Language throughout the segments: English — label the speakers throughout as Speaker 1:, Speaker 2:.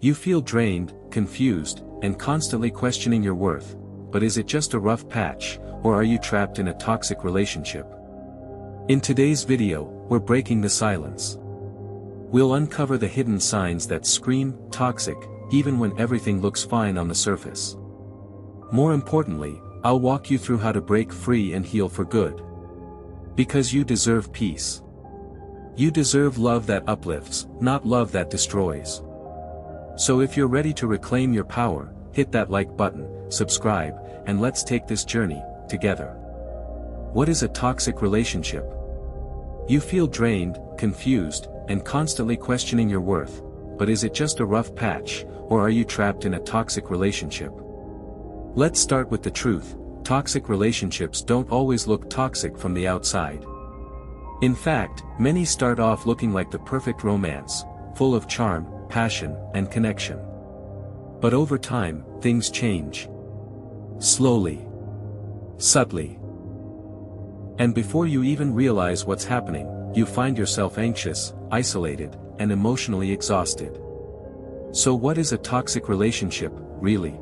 Speaker 1: You feel drained, confused, and constantly questioning your worth, but is it just a rough patch, or are you trapped in a toxic relationship? In today's video, we're breaking the silence. We'll uncover the hidden signs that scream toxic, even when everything looks fine on the surface. More importantly, I'll walk you through how to break free and heal for good. Because you deserve peace. You deserve love that uplifts, not love that destroys. So if you're ready to reclaim your power, hit that like button, subscribe, and let's take this journey together. What is a toxic relationship? You feel drained, confused, and constantly questioning your worth, but is it just a rough patch, or are you trapped in a toxic relationship? Let's start with the truth. Toxic relationships don't always look toxic from the outside. In fact, many start off looking like the perfect romance, full of charm, passion, and connection. But over time, things change. Slowly. Subtly. And before you even realize what's happening, you find yourself anxious, isolated, and emotionally exhausted. So what is a toxic relationship, really?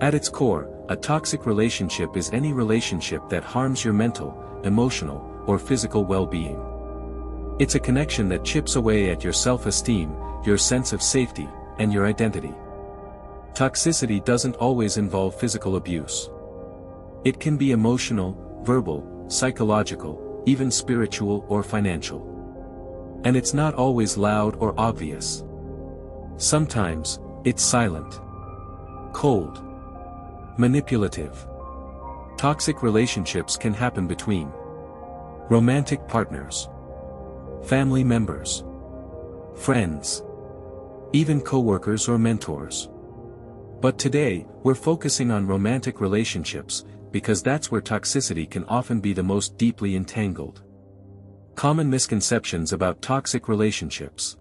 Speaker 1: At its core, a toxic relationship is any relationship that harms your mental, emotional, or physical well-being. It's a connection that chips away at your self-esteem, your sense of safety, and your identity. Toxicity doesn't always involve physical abuse. It can be emotional, verbal, psychological, even spiritual or financial. And it's not always loud or obvious. Sometimes, it's silent. Cold. Manipulative. Toxic relationships can happen between romantic partners, family members, friends, even co-workers or mentors. But today, we're focusing on romantic relationships, because that's where toxicity can often be the most deeply entangled. Common misconceptions about toxic relationships.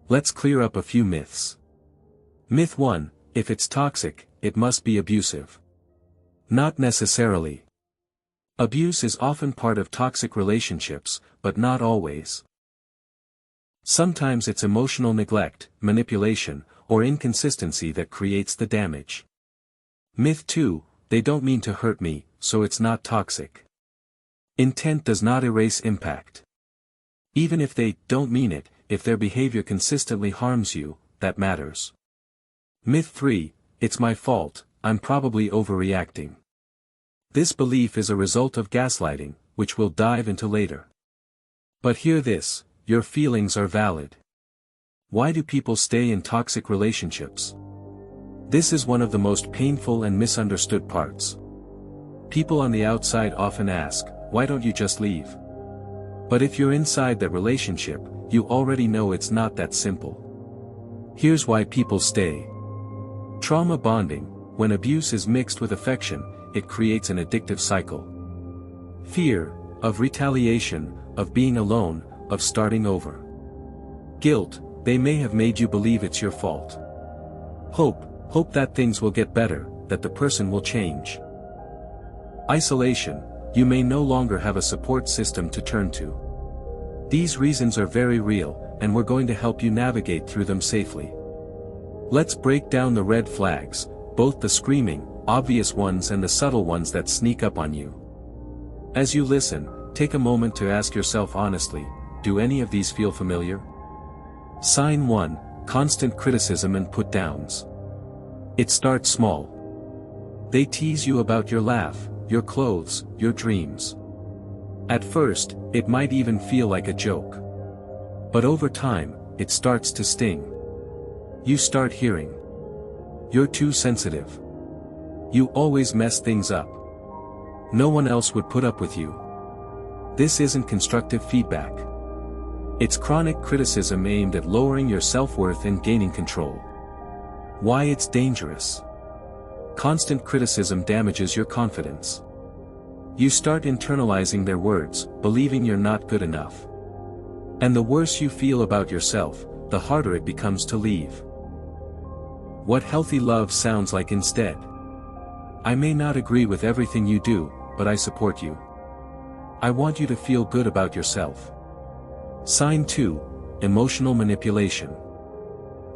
Speaker 1: Let's clear up a few myths. Myth 1, if it's toxic, it must be abusive. Not necessarily. Abuse is often part of toxic relationships, but not always. Sometimes it's emotional neglect, manipulation, or inconsistency that creates the damage. Myth 2, they don't mean to hurt me, so it's not toxic. Intent does not erase impact. Even if they don't mean it, if their behavior consistently harms you, that matters. Myth 3, it's my fault, I'm probably overreacting. This belief is a result of gaslighting, which we'll dive into later. But hear this, your feelings are valid. Why do people stay in toxic relationships? This is one of the most painful and misunderstood parts. People on the outside often ask, why don't you just leave? But if you're inside that relationship, you already know it's not that simple. Here's why people stay. Trauma bonding. When abuse is mixed with affection, it creates an addictive cycle. Fear, of retaliation, of being alone, of starting over. Guilt, they may have made you believe it's your fault. Hope that things will get better, that the person will change. Isolation, you may no longer have a support system to turn to. These reasons are very real, and we're going to help you navigate through them safely. Let's break down the red flags, both the screaming, obvious ones and the subtle ones that sneak up on you. As you listen, take a moment to ask yourself honestly, do any of these feel familiar? Sign 1, constant criticism and put-downs. It starts small. They tease you about your laugh, your clothes, your dreams. At first, it might even feel like a joke. But over time, it starts to sting. You start hearing, you're too sensitive. You always mess things up. No one else would put up with you. This isn't constructive feedback. It's chronic criticism aimed at lowering your self-worth and gaining control. Why it's dangerous. Constant criticism damages your confidence. You start internalizing their words, believing you're not good enough. And the worse you feel about yourself, the harder it becomes to leave. What healthy love sounds like instead. I may not agree with everything you do, but I support you. I want you to feel good about yourself. Sign 2, emotional manipulation.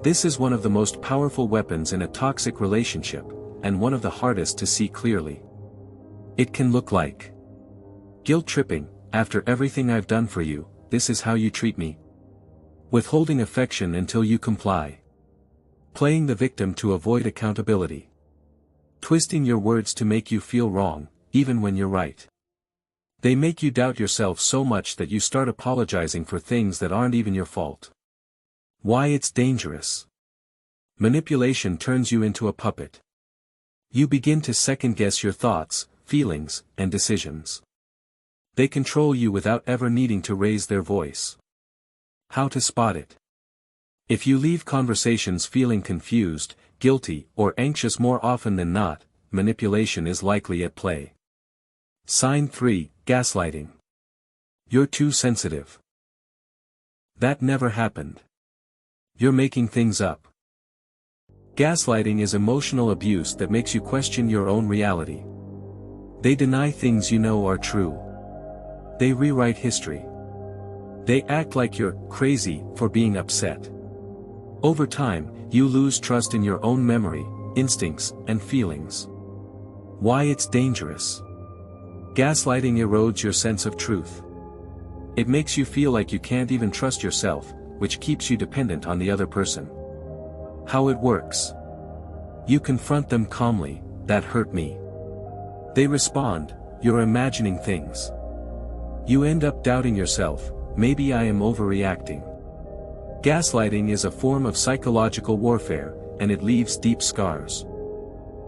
Speaker 1: This is one of the most powerful weapons in a toxic relationship, and one of the hardest to see clearly. It can look like guilt tripping. After everything I've done for you, this is how you treat me. Withholding affection until you comply. Playing the victim to avoid accountability. Twisting your words to make you feel wrong, even when you're right. They make you doubt yourself so much that you start apologizing for things that aren't even your fault. Why it's dangerous. Manipulation turns you into a puppet. You begin to second-guess your thoughts, feelings, and decisions. They control you without ever needing to raise their voice. How to spot it. If you leave conversations feeling confused, guilty, or anxious more often than not, manipulation is likely at play. Sign 3, Gaslighting. You're too sensitive. That never happened. You're making things up. Gaslighting is emotional abuse that makes you question your own reality. They deny things you know are true. They rewrite history. They act like you're crazy for being upset. Over time, you lose trust in your own memory, instincts, and feelings. Why it's dangerous. Gaslighting erodes your sense of truth. It makes you feel like you can't even trust yourself, which keeps you dependent on the other person. How it works. You confront them calmly, "That hurt me." They respond, "You're imagining things." You end up doubting yourself, "Maybe I am overreacting." Gaslighting is a form of psychological warfare, and it leaves deep scars.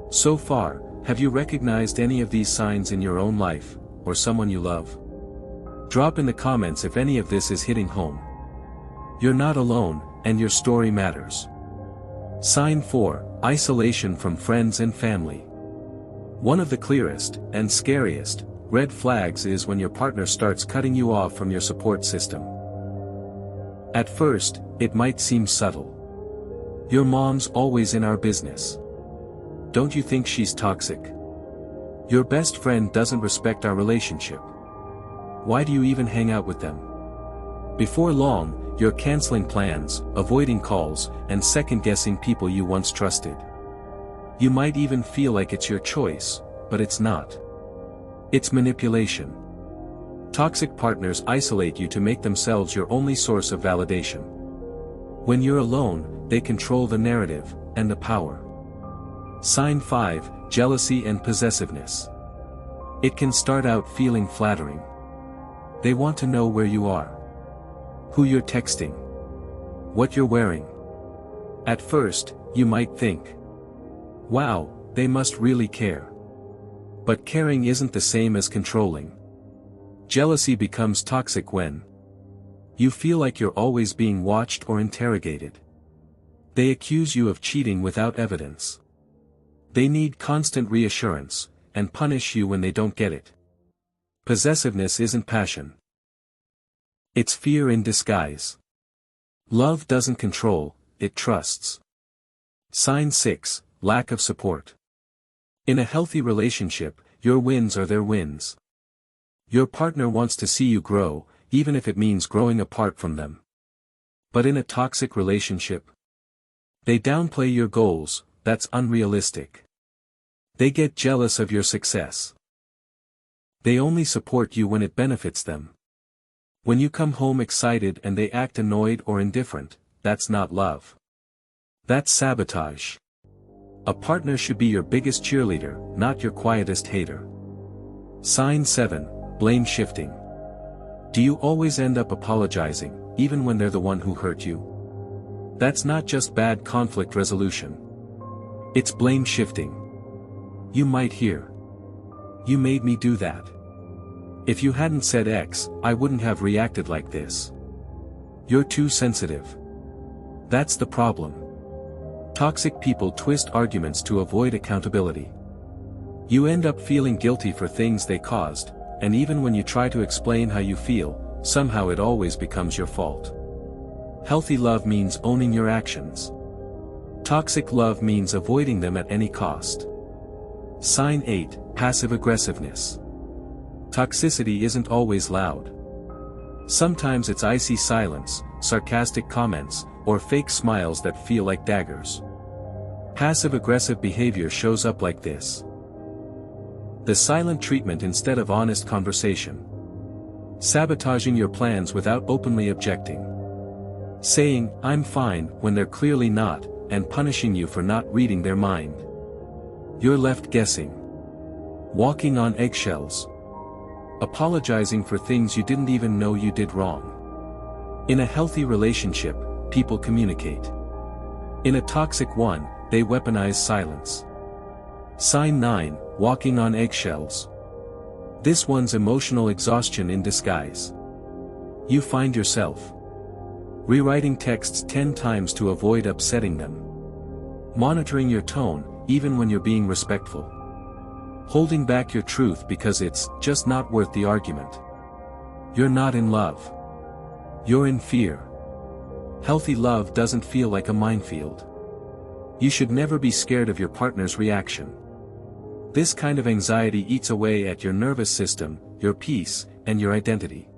Speaker 1: So far, have you recognized any of these signs in your own life, or someone you love? Drop in the comments if any of this is hitting home. You're not alone, and your story matters. Sign 4, Isolation from friends and family. One of the clearest, and scariest, red flags is when your partner starts cutting you off from your support system. At first, it might seem subtle. "Your mom's always in our business. Don't you think she's toxic? Your best friend doesn't respect our relationship. Why do you even hang out with them?" Before long, you're canceling plans, avoiding calls, and second-guessing people you once trusted. You might even feel like it's your choice, but it's not. It's manipulation. Toxic partners isolate you to make themselves your only source of validation. When you're alone, they control the narrative, and the power. Sign 5, Jealousy and possessiveness. It can start out feeling flattering. They want to know where you are. Who you're texting. What you're wearing. At first, you might think, "Wow, they must really care." But caring isn't the same as controlling. Jealousy becomes toxic when you feel like you're always being watched or interrogated. They accuse you of cheating without evidence. They need constant reassurance, and punish you when they don't get it. Possessiveness isn't passion. It's fear in disguise. Love doesn't control, it trusts. Sign 6, Lack of support. In a healthy relationship, your wins are their wins. Your partner wants to see you grow, even if it means growing apart from them. But in a toxic relationship, they downplay your goals. That's unrealistic. They get jealous of your success. They only support you when it benefits them. When you come home excited and they act annoyed or indifferent, that's not love. That's sabotage. A partner should be your biggest cheerleader, not your quietest hater. Sign 7, Blame shifting. Do you always end up apologizing, even when they're the one who hurt you? That's not just bad conflict resolution. It's blame shifting. You might hear, "You made me do that. If you hadn't said X, I wouldn't have reacted like this. You're too sensitive." That's the problem. Toxic people twist arguments to avoid accountability. You end up feeling guilty for things they caused, and even when you try to explain how you feel, somehow it always becomes your fault. Healthy love means owning your actions. Toxic love means avoiding them at any cost. Sign 8, Passive aggressiveness. Toxicity isn't always loud. Sometimes it's icy silence, sarcastic comments, or fake smiles that feel like daggers. Passive-aggressive behavior shows up like this. The silent treatment instead of honest conversation. Sabotaging your plans without openly objecting. Saying, "I'm fine," when they're clearly not, and punishing you for not reading their mind. You're left guessing. Walking on eggshells. Apologizing for things you didn't even know you did wrong. In a healthy relationship, people communicate. In a toxic one, they weaponize silence. Sign 9, walking on eggshells. This one's emotional exhaustion in disguise. You find yourself rewriting texts 10 times to avoid upsetting them. Monitoring your tone, even when you're being respectful. Holding back your truth because it's just not worth the argument. You're not in love. You're in fear. Healthy love doesn't feel like a minefield. You should never be scared of your partner's reaction. This kind of anxiety eats away at your nervous system, your peace, and your identity.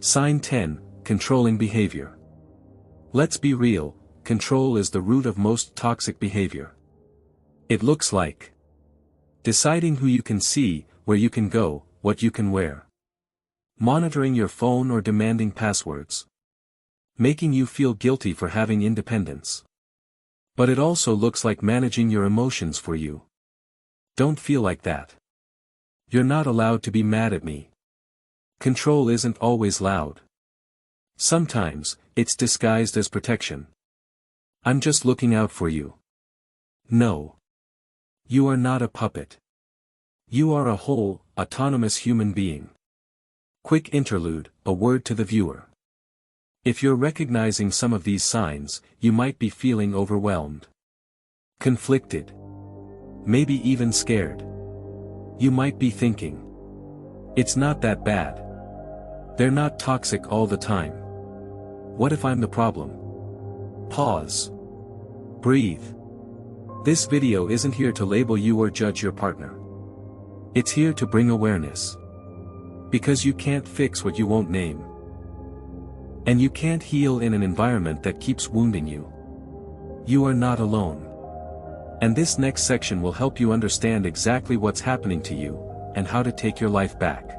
Speaker 1: Sign 10, controlling behavior. Let's be real, control is the root of most toxic behavior. It looks like deciding who you can see, where you can go, what you can wear. Monitoring your phone or demanding passwords. Making you feel guilty for having independence. But it also looks like managing your emotions for you. Don't feel like that. You're not allowed to be mad at me. Control isn't always loud. Sometimes, it's disguised as protection. I'm just looking out for you. No. You are not a puppet. You are a whole, autonomous human being. Quick interlude, a word to the viewer. If you're recognizing some of these signs, you might be feeling overwhelmed. Conflicted. Maybe even scared. You might be thinking, it's not that bad. They're not toxic all the time. What if I'm the problem? Pause. Breathe. This video isn't here to label you or judge your partner. It's here to bring awareness. Because you can't fix what you won't name. And you can't heal in an environment that keeps wounding you. You are not alone. And this next section will help you understand exactly what's happening to you, and how to take your life back.